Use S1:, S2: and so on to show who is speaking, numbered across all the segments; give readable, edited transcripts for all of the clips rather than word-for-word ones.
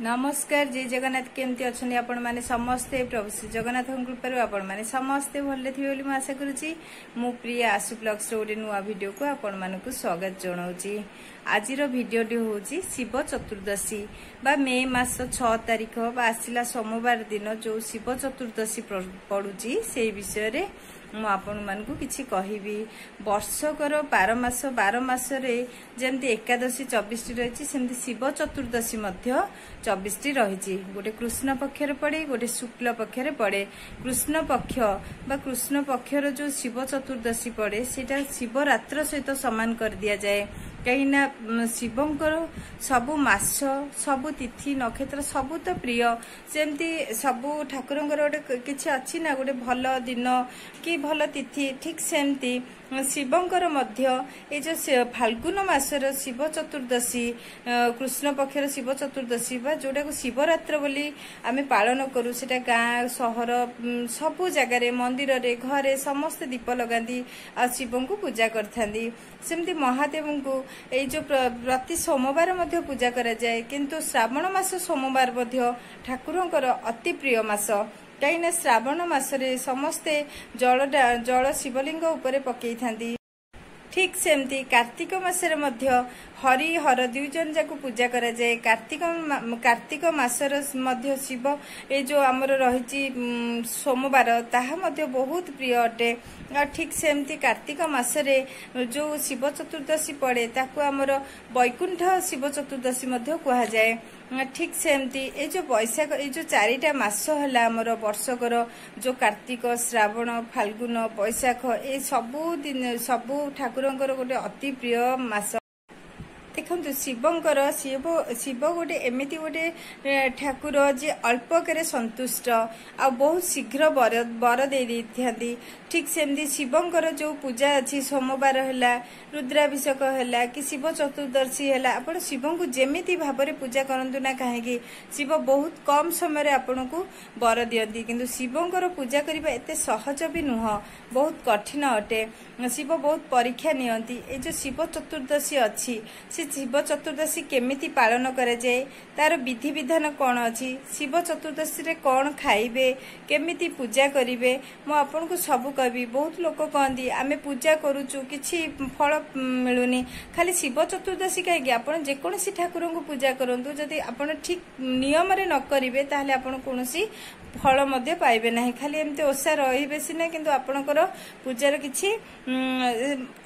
S1: नमस्कार जय जगन्नाथ केमती अच्छा आपण मैंने समस्ते प्रभु श्री जगन्नाथ कृपार आपण मैंने समस्ते भले थे बोली आशा करुच्ची मु प्रिय आशु ब्लॉग्स गोटे नुआ वीडियो को आपण मानक स्वागत जनाऊँगी। आज भिडटी हूँ शिव चतुर्दशी बा मे मास 6 तारिख आसला सोमवार दिन जो शिव चतुर्दशी पड़ुची से विषय रे मु आपण मानकु किछि कहिबी। वर्षकर 12 मासरे जेमती एकादशी 24 रही सेमती शिव चतुर्दशी मध्य 24 रही। गोटे कृष्ण पक्षर पड़े गोटे शुक्ल पक्षर पड़े। कृष्ण पक्ष बा कृष्ण पक्षर जो शिव चतुर्दशी पड़े सेटा शिवरात्र सहित सामान कर दिया जाए कहीं शिवंकर सबु मास सबु तिथि नक्षत्र सबु तो प्रिय सेमती सबु ठाकुरंकर गोटे किछि अछि ना गोटे भल दिन कि भल तिथि ठीक सेमती शिवंकर मध्य ए जो फाल्गुन मासर शिव चतुर्दशी कृष्ण पक्षर शिव चतुर्दशी बा जोटा को शिवरात्र बोली आमे पालन करू सेटा गाँ सहर सबु जगार मंदिर रे घरे समस्त दीप लगाती आ शिवं को पूजा करथांदी। सेमती महादेव को ए जो प्रति सोमवार मध्य पूजा करा जाए किंतु श्रावण मास सोमवार मध्य ठाकुरंकर अति प्रिय मास कहीं श्रावण मासरे समस्ते जल शिवलिंग उपरे पकई थांदी। ठीक सेमती कार्तिक मासरे मध्य हरि हर दुईजन जाक पूजा करा जाए। कार्तिक मासर मध्य शिव ए जो आमर रही सोमवार ताहा मध्य बहुत प्रिय अटे। ठीक सेमती कार्तिक मासरे जो शिव चतुर्दशी पड़े ताकू आमर वैकुंठ शिव चतुर्दशी मध्य कहा जाए। ठीक सेमती ए जो बैशाख ए जो 4टा मास है आमर वर्षकर जो कार्तिक श्रावण फाल्गुन बैशाख ए सबु दिन सबु ठाकुरंकर गोटे अति प्रिय मास। देखु शिवंकर शिव गोटे एमती गोटे ठाकुर जे अल्पक संतुष्ट आ बहुत शीघ्र बर दे था। ठीक सेमती शिवंकर जो पूजा अच्छी सोमवार है रुद्राभिषेक है कि शिव चतुर्दशी है आप शिव को जेमिति भाव में पूजा करंतु ना कहीं शिव बहुत कम समय आपन को बर दियंती किंतु शिवंकर पूजा करने एते सहज भी नुह बहुत कठिन अटे। शिव बहुत परीक्षा नियंती ए जो शिव चतुर्दशी अच्छी से शिव चतुर्दशी केमिति पालन करे जाए तार विधि विधान कौन अच्छी शिव चतुर्दशी रे कौन खाइबे केमिति पूजा करिवे मु आपन को सब कहबी। बहुत लोक कहती आमे पूजा करूचु किछि फल मिलुनी खाली शिव चतुर्दशी कहीं आपन जेकोसी ठाकुर को पूजा करंतु जदि आपन ठीक नियम रे न करिवे ताहले आपन कोनोसी फल मध्य पाइबे नहीं। खाली एमती ओषा रहिबे सिना किंतु आपनकर पूजार किछि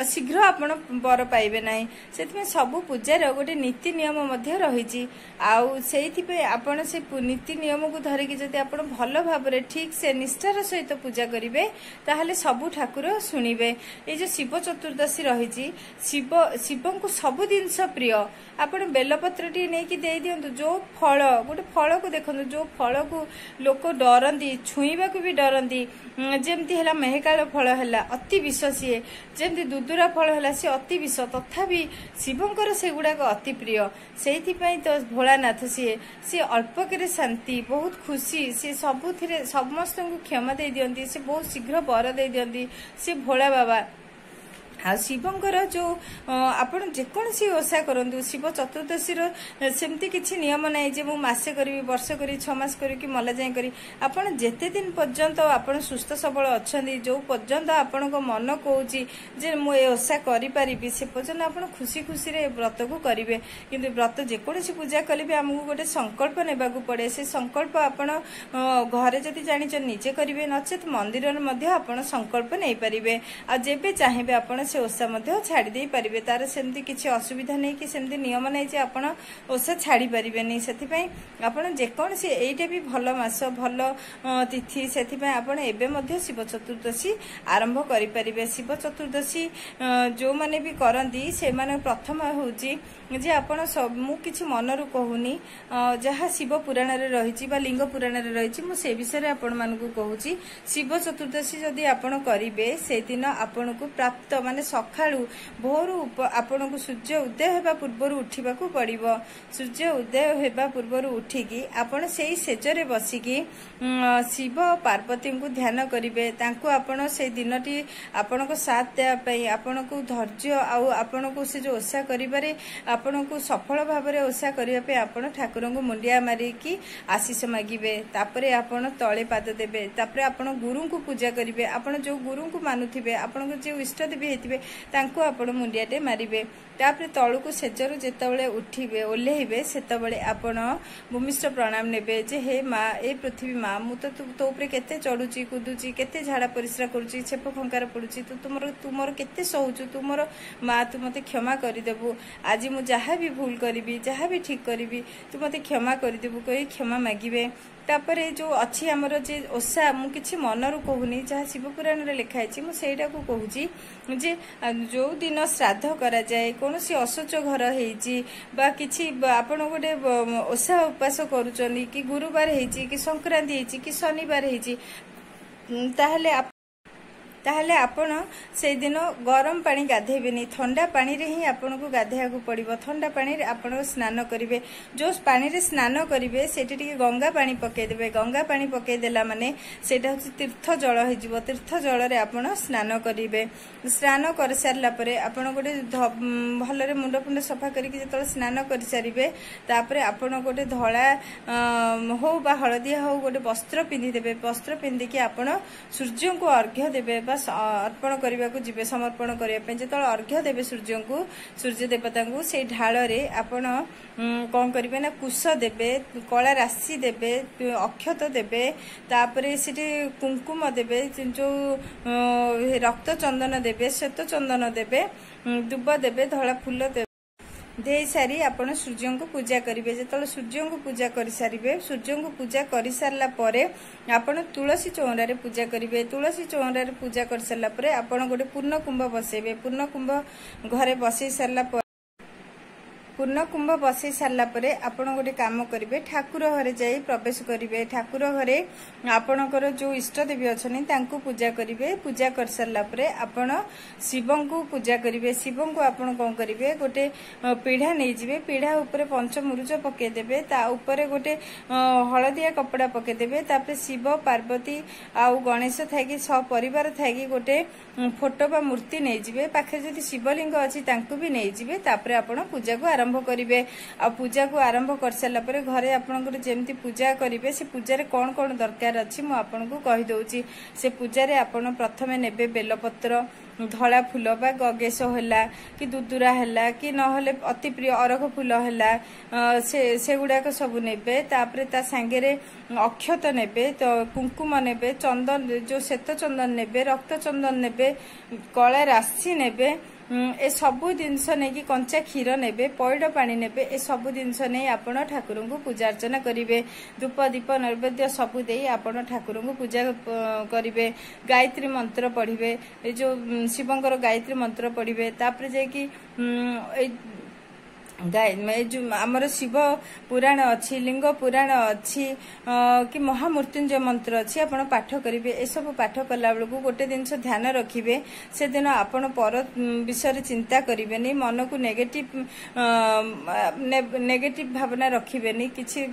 S1: शीघ्र आपन बर पाइबे नहीं। सेति सबु पूजार गोटे नीति नियम मध्य रही आउ से आपन से नीति नियम को धरिकी जदि आपन भल भाव रे ठीक से निष्ठार सहित पूजा करिवे ताहले सबु ठाकुर सुनिबे। ए जो शिव चतुर्दशी रही शिव को सबु जिनस प्रिय आपन बेलपत्र टी नहीं कि दे दियंतु जो फल गोटे फल को देखंतु जो फल को लोक डरती छुईबा को भी डरती जमती है मेहकाल फल है अति विष सी जमती दुदुरा फल है सी अति विष तथापि शिवंकर से गुड़ाक अति प्रिय से तो भोलानाथ सी अल्पक शांति बहुत खुशी सी सबुथिरे समस्त को क्षमा दे दियंती से बहुत शीघ्र बर दे दियंती से भोला बाबा। आ शिवंकर जो आपण जेकोसी ओषा करंतु शिव चतुर्दशी सेमती किछि नियम नाही जे मु मासे करी वर्ष करी 6 मास करी कि मला जाय करी आपण जेते दिन पर्यंत आपण सुस्थ सबल अछंदी जो पर्यंत आपण को मन कहूची जे मु ए ओषा करि परिबि से पर्यंत आपण खुशी खुशी रे व्रत को करिवे। किंतु व्रत जेकोसी पूजा कलिबे हमहु गोटे संकल्प नेबाकू पड़े से संकल्प आपण घरे जति जानि निजे करिवे नचेत मंदिर में मध्ये आपण संकल्प नै परिबे आ जेबे चाहिबे आपण से ओषा मध्य छाड़ी दे पारिबे तार सेमती किछि असुविधा नहीं कि सेमती नियम नहीं जे आपण ओषा छाड़ी पारिबे नहीं। सेति पई आपण जेकोसी एइटा भी भल मास भल तिथि सेति पई आपण एबे मध्य शिव चतुर्दशी आरंभ करि पारिबे। शिव चतुर्दशी जो माने भी करंती से माने प्रथम होउची जे आपण सब मु किछि मनरु कहूनी जहा शिव पुराण रे रहिछि बा लिंग पुराण रे रहिछि मु से विषय रे आपण मानकु कहूची शिव चतुर्दशी जदि आपण करिवे से दिन आपण को प्राप्त माने सकाळू भोरु आपण को सूर्य उदय हेबा पूर्व उठा पड़ो। सूर्य उदय हेबा पूर्व उठिकी आपण से सेजरे बसिकी शिव पार्वती को ध्यान करिवे तांको आपण से दिनटी आपण को साथ देया पई आपण को धैर्य आउ आपण को से जो ओषा करिबारे आपनको सफल भाव में ओषा करने आपण ठाकुर को मुंडिया मारिकी आशीष मागिबे तापरे आपण तले पाद देबे तापरे आपण गुरु को पूजा करिवे आपण जो गुरु को मानुथिबे आपण जो इष्ट देवी हेतिबे तांको आपण मुंडियाटे मारिबे तापरे तळुको सेजरु जेतबेले उठिबे ओल्हेइबे सेतबेले आपण भूमिष्ठ प्रणाम नेबे जे हे माँ ए पृथ्वी माँ मु तो तो उपरे केते चढ़ुची कुदुची केते झाड़ा परिश्रा करूची छेप खंकार पड़ुची तो तुमर केते सहूचु तुमर माँ तू मते क्षमा करदेबु आज मु जहाँ भी भूल करी जहाँ भी ठीक करी तू मते क्षमा करदेबु कही क्षमा मागिबे तापरे जो अच्छी आमर जे ओषा मु किछि मनरु कहूनी जहाँ शिवपुराण रे लिखाई मुझा को कहूची जे जो दिन श्राद्ध करा जाए कौन सी अशौच घर होइची बा किछि आपण गोटे ओषा उपास करूचनी कि गुरुवार होइची कि संक्रांति होइची कि शनिवार होइची ताहले आपण से दिन गरम पानी गाधेबेनी ठंडा पानी रे ही आपन को गाधेया को पड़िबो ठंडा पानी रे आपण स्नान करिवे जो पानी रे स्नान करिवे सेठी टिके गंगा पानी पके देबे गंगा पानी पके देला माने सेटा होची तीर्थ जल हो जिवो तीर्थ जल रे आपण स्नान करिवे स्नान कर सारला परे आपण गोटे भल रे मुंड पुंड सफा करिके जतल स्नान कर सारिवे तापरे आपण गोटे धळा हो बा हळदिया हो गोटे वस्त्र पिंदी देबे वस्त्र पिंदी के आपण सूर्य को अर्घ्य देबे अर्पण करने को जीवे समर्पण करने जो अर्घ्य देवे सूर्य देवता को से ढाल आपण कौन करेंगे ना कुश देवे कला राशि देवे अक्षत देवे तापरे सिटी कुंकुम देवे जो रक्त चंदन देवे श्वेत चंदन देवे दुब देवे धला फूल देवे दे सारी आपण सूर्य को पूजा करेंगे जो सूर्य को पूजा कर सारे सूर्य को पूजा कर सारा आपण तुलसी चौरा रे पूजा करेंगे तुलसी चौरा रे पूजा कर सारा आपण गोटे पूर्ण कुंभ बसैबे पूर्ण कुंभ घरे बसई सारा पूर्ण कुंभ बसई सारा आपण गोटे काम करेंगे ठाकुर घरे जाई प्रवेश करेंगे ठाकुर घरे आपणकर जो इष्ट देवी अच्छा पूजा करेंगे पूजा कर सारा आपण शिव को पूजा करेंगे शिव को आपण कौन करेंगे गोटे पीढ़ा नहीं जिवे पीढ़ा ऊपर पंचमुरुज पकईदेवे ता ऊपर गोटे हलदिया कपड़ा पकईदेवे तापर शिव पार्वती आउ गणेश थाई सपरिवार थाई गोटे फोटो बा मूर्ति नहीं जिवे पाखे जदि शिवलिंग अच्छी भी नहीं जिवे तापर आपण पूजा को आरंभ करेंगे आ पूजा को आरंभ कर सारा घरे आपंकर जमी पूजा करेंगे से पूजार कौन कौन दरकार अच्छी मुझे आपको कहीदे से पूजार आपण प्रथमे नेबे बेलपत्र धला फूल बा गगेश है कि दुदुरा है कि नहले अति प्रिय अरख फूल है से गुड़ाक सब नेबे तापरे ता सांगेरे अक्षत नेबे तो कुंकुम नेबे चंदन जो श्वेत चंदन नेबे रक्त चंदन नेबे कला राशि नेबे ए सबु जिनस नहीं कंचा क्षीर नेबे पैड पानी नेबे ए सबु जिनस नहीं आपण ठाकुर को पूजा अर्चना करेंगे धूप दीप नैवेद्य सबू दे आपण ठाकुर को पूजा करेंगे गायत्री मंत्र पढ़े जो शिवंकर गायत्री मंत्र पढ़े तापर जाकि जो आमर शिव पुराण अच्छी लिंग पुराण अच्छी कि महामृत्युंजय मंत्र अच्छी आप पाठ करेंगे ए सब पाठ कला बेलू गोटे जिनस ध्यान रखिए से दिन आपण पर विषय चिंता करेंगे मन को नेगेटिव भावना रखिए किसी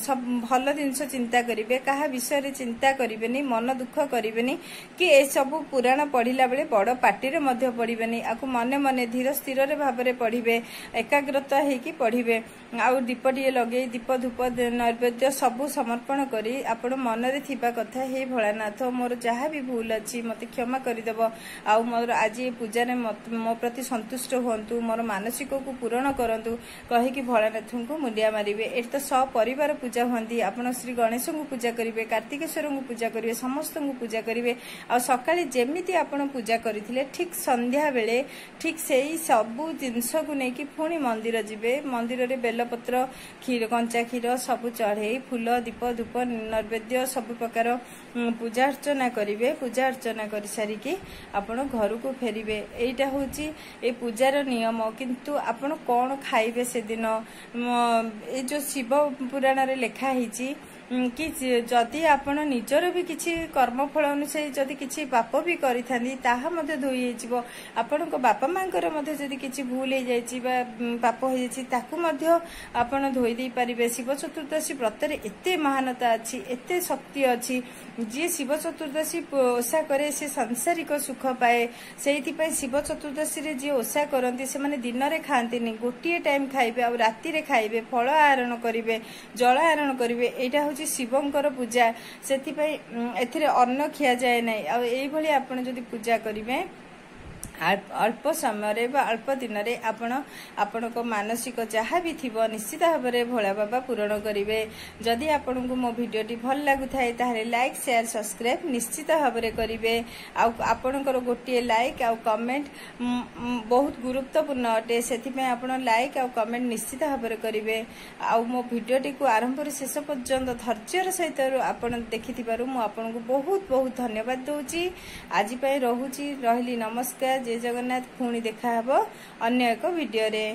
S1: सब भल जिनस चिंता करेंगे क्या विषय चिंता करेंगे मन दुख करेंगे कि ए सब पुराण पढ़ला बेले बड़ पार्टी पढ़े आपको मने मने धीर स्थिर भाव में पढ़े एकाग्रता होगी पढ़े आउ दीपटे लगे दीप धूप नैवेद्य सबू समर्पण करी आपण मन रे थिबा कथा हे भोलानाथ मोर जहाँ भी भूल अच्छी मत क्षमा करदेव आउ मोर आज पूजा मो प्रति संतुष्ट हूँ मोर मानसिक को पूरण करतु कहीकि भोलानाथ को मुंडिया मारे ये तो सपरिवार पूजा हमें आपड़ श्री गणेश को पूजा करेंगे कार्तिकेश्वर को पूजा करेंगे समस्त को पूजा करेंगे आ सकाळे जेमिति आपण पूजा करथिले ठीक संध्या बेले ठीक से ही सबू जिनस को लेकिन पुणी मंदिर जीवे मंदिर रे बेलपत्र क्षीर कंचा क्षीर सब चढ़े फूल दीप धूप नैवेद्य सब प्रकार पूजा अर्चना करेंगे पूजा अर्चना कर सारिकी आपण घर को फेरिबे एटा होची ए पूजार नियम किंतु आपण कौन खाइबे से दिन ए जो शिव पुराण रे लेखा हिची कि जदि आपण निजर भी किछि कर्मफल अनुसार जदि किछि पाप भी करिथानी ताहा मध्ये धोई हेजिबो आपण को बापा मांकर मध्ये जदि किछि भूल हे जायछि बा पाप हे जायछि ताकू मध्ये आपण धोई दे परिबे। शिव चतुर्दशी व्रत रे एते महानता अछि एते शक्ति अछि जे शिव चतुर्दशी ओषा करे से सांसारिक सुख पाए सेहिति पय शिव चतुर्दशी रे जे ओषा करंती से माने दिन रे खांतीनी गोटिए टाइम खाइबे आ राति रे खाइबे फल आहरण करिवे जल आहरण करिवे एटा होची शिवंकर पूजा सेति पय एथिरे अन्न खिया जाय नै आ एई भली आपण जदि पूजा करिवे अल्प समय अल्प दिन में आपण को मानसिक जहाँ भी थी निश्चित भाव में भोला बाबा पूरण करेंगे। जदि आपण को मो भिडियोटी भल लगु थाए ताहले लाइक शेयर सब्सक्राइब निश्चित भाव में करेंगे। आपणकर गोटे लाइक आ कमेंट बहुत गुरुत्वपूर्ण अटे से आपण लाइक आ कमेंट निश्चित भाव में करेंगे। मो भिडियोटी को आरंभ शेष पर्यंत धैर्यर सहित आपण देखि मु आपन को बहुत बहुत धन्यवाद दूची। आज रही नमस्कार जय जगन्नाथ। पुणी देखा हबो अन्य एक वीडियो रे।